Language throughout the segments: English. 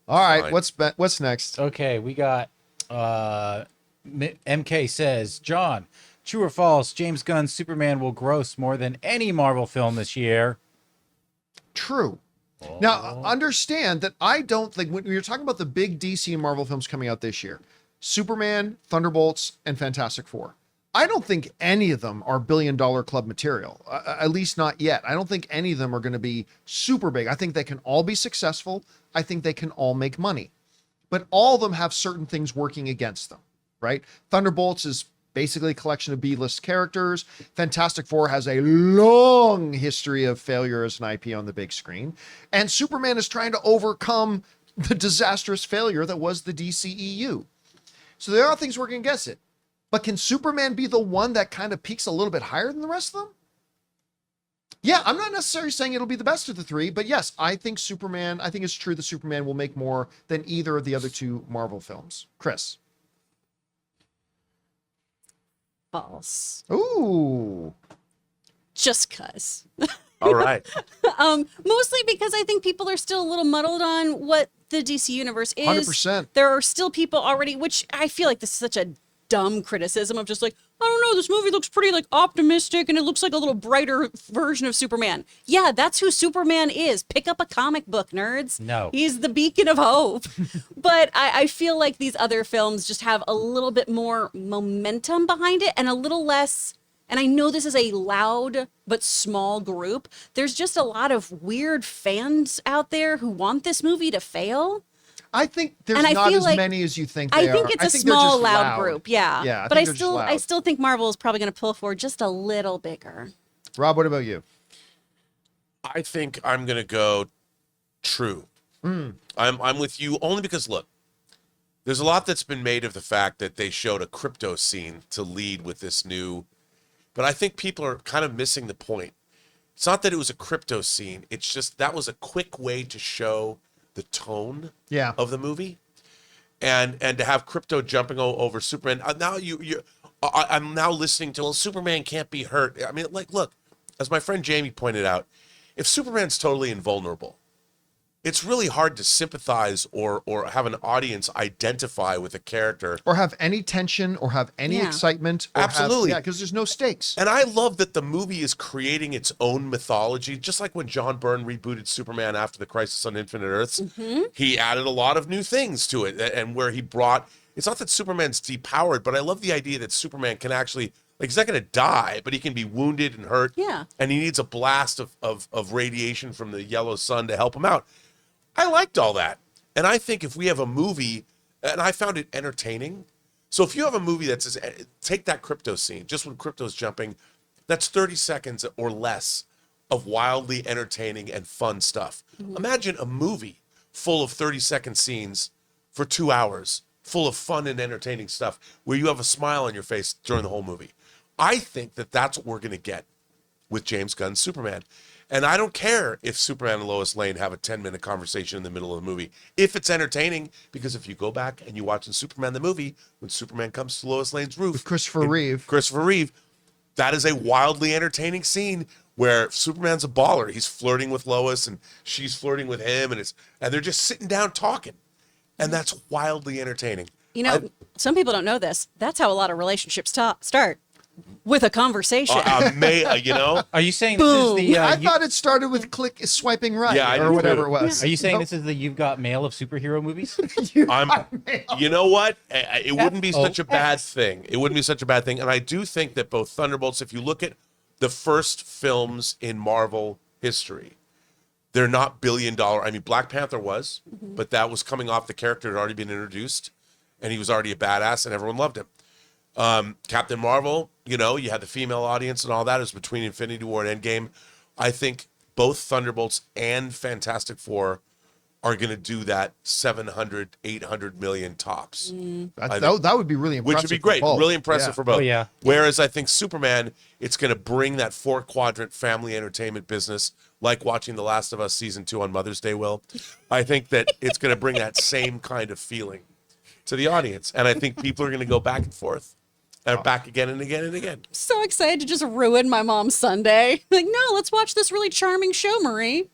All right, Fine. what's next? Okay, we got MK says, John, true or false, James Gunn's Superman will gross more than any Marvel film this year. True. Now, understand that I don't think when you're talking about the big DC and Marvel films coming out this year, Superman, Thunderbolts, and Fantastic Four, I don't think any of them are billion-dollar club material, at least not yet. I don't think any of them are going to be super big. I think they can all be successful. I think they can all make money. But all of them have certain things working against them, right? Thunderbolts is basically a collection of B-list characters. Fantastic Four has a long history of failure as an IP on the big screen. And Superman is trying to overcome the disastrous failure that was the DCEU. So there are things working against it. But can Superman be the one that kind of peaks a little bit higher than the rest of them? Yeah, I'm not necessarily saying it'll be the best of the three, but yes, I think it's true that Superman will make more than either of the other two Marvel films. Chris. False. Ooh. Just cuz. All right. Mostly because I think people are still a little muddled on what the DC universe is. 100%. There are still people already, which I feel like this is such a dumb criticism of just like, I don't know, this movie looks pretty like optimistic and it looks like a little brighter version of Superman. Yeah, that's who Superman is. Pick up a comic book, nerds. No. He's the beacon of hope. But I feel like these other films just have a little bit more momentum behind it and a little less. And I know this is a loud but small group. There's just a lot of weird fans out there who want this movie to fail. I think there's And I not feel as like- many as you think I they think are. it's I a think they're small, just loud group. Yeah. Yeah. But I think they're just still, I loud. still think Marvel is probably going to pull forward just a little bigger. Rob, what about you? I think I'm gonna go true. I'm with you only because look, there's a lot that's been made of the fact that they showed a crypto scene to lead with this new, but I think people are kind of missing the point. It's not that it was a crypto scene. It's just that was a quick way to show the tone Yeah. of the movie, and to have crypto jumping over Superman. Now I'm now listening to, well, Superman can't be hurt. I mean, like, look, as my friend Jamie pointed out, if Superman's totally invulnerable, it's really hard to sympathize or have an audience identify with a character. Or have any tension or have any Yeah. excitement. Or Absolutely. Yeah, because there's no stakes. And I love that the movie is creating its own mythology, just like when John Byrne rebooted Superman after the Crisis on Infinite Earths. He added a lot of new things to it, and where he brought, it's not that Superman's depowered, but I love the idea that Superman can actually, like, he's not going to die, but he can be wounded and hurt. Yeah. And he needs a blast of radiation from the yellow sun to help him out. I liked all that. And I think if we have a movie, and I found it entertaining. So if you have a movie that says, take that crypto scene, just when crypto's jumping, that's 30 seconds or less of wildly entertaining and fun stuff. Imagine a movie full of 30-second scenes for 2 hours, full of fun and entertaining stuff, where you have a smile on your face during the whole movie. I think that that's what we're going to get with James Gunn's Superman. And I don't care if Superman and Lois Lane have a 10-minute conversation in the middle of the movie, if it's entertaining, because if you go back and you watch in Superman the movie, when Superman comes to Lois Lane's roof, With Christopher Reeve. that is a wildly entertaining scene where Superman's a baller. He's flirting with Lois and she's flirting with him, and they're just sitting down talking. And that's wildly entertaining. You know, some people don't know this. That's how a lot of relationships start, with a conversation. You know? Are you saying this is the I thought it started with swiping right, Yeah, I or did whatever too. it was. Are you saying this is the You've Got Mail of superhero movies? You know what? It wouldn't be such a bad thing. It wouldn't be such a bad thing. And I do think that both Thunderbolts, if you look at the first films in Marvel history, they're not billion-dollar. I mean, Black Panther was, but that was coming off the character had already been introduced, and he was already a badass, and everyone loved him. Captain Marvel, you know, you had the female audience and all that. It was between Infinity War and Endgame. I think both Thunderbolts and Fantastic Four are going to do that 700, 800 million tops. That would be really impressive. Which would be great. for both. Really impressive Yeah. for both. Oh, yeah. Whereas I think Superman, it's going to bring that 4-quadrant family entertainment business, like watching The Last of Us Season 2 on Mother's Day, Will. I think that it's going to bring that same kind of feeling to the audience. And I think people are going to go back and forth. And back again and again and again. So excited to just ruin my mom's Sunday. Like, no, let's watch this really charming show, Marie.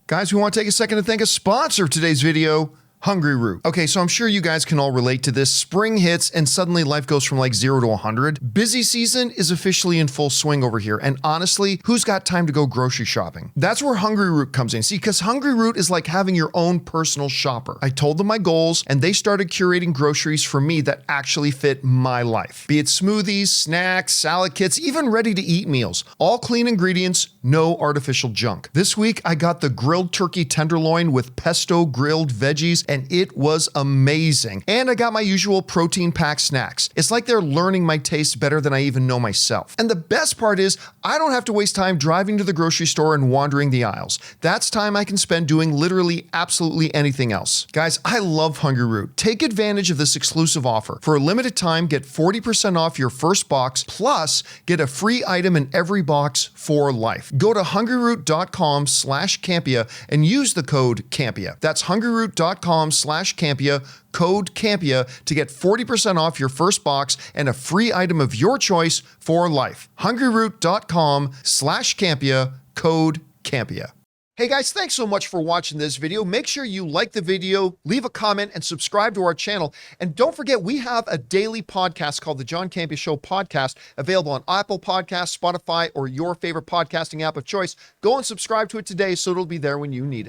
Guys, we want to take a second to thank a sponsor of today's video, Hungryroot. Okay, so I'm sure you guys can all relate to this. Spring hits and suddenly life goes from like 0 to 100. Busy season is officially in full swing over here. And honestly, who's got time to go grocery shopping? That's where Hungryroot comes in. See, because Hungryroot is like having your own personal shopper. I told them my goals and they started curating groceries for me that actually fit my life. Be it smoothies, snacks, salad kits, even ready to eat meals. All clean ingredients, no artificial junk. This week, I got the grilled turkey tenderloin with pesto grilled veggies, and it was amazing. And I got my usual protein-packed snacks. It's like they're learning my taste better than I even know myself. And the best part is, I don't have to waste time driving to the grocery store and wandering the aisles. That's time I can spend doing literally absolutely anything else. Guys, I love Hungryroot. Take advantage of this exclusive offer. For a limited time, get 40% off your first box, plus get a free item in every box for life. Go to hungryroot.com/Campea and use the code Campea. That's hungryroot.com/Campea, code Campea, to get 40% off your first box and a free item of your choice for life. hungryroot.com/Campea, code Campea. Hey guys, thanks so much for watching this video. Make sure you like the video, leave a comment, and subscribe to our channel. And don't forget, we have a daily podcast called the John Campea Show podcast, available on Apple Podcasts, Spotify, or your favorite podcasting app of choice. Go and subscribe to it today so it'll be there when you need it.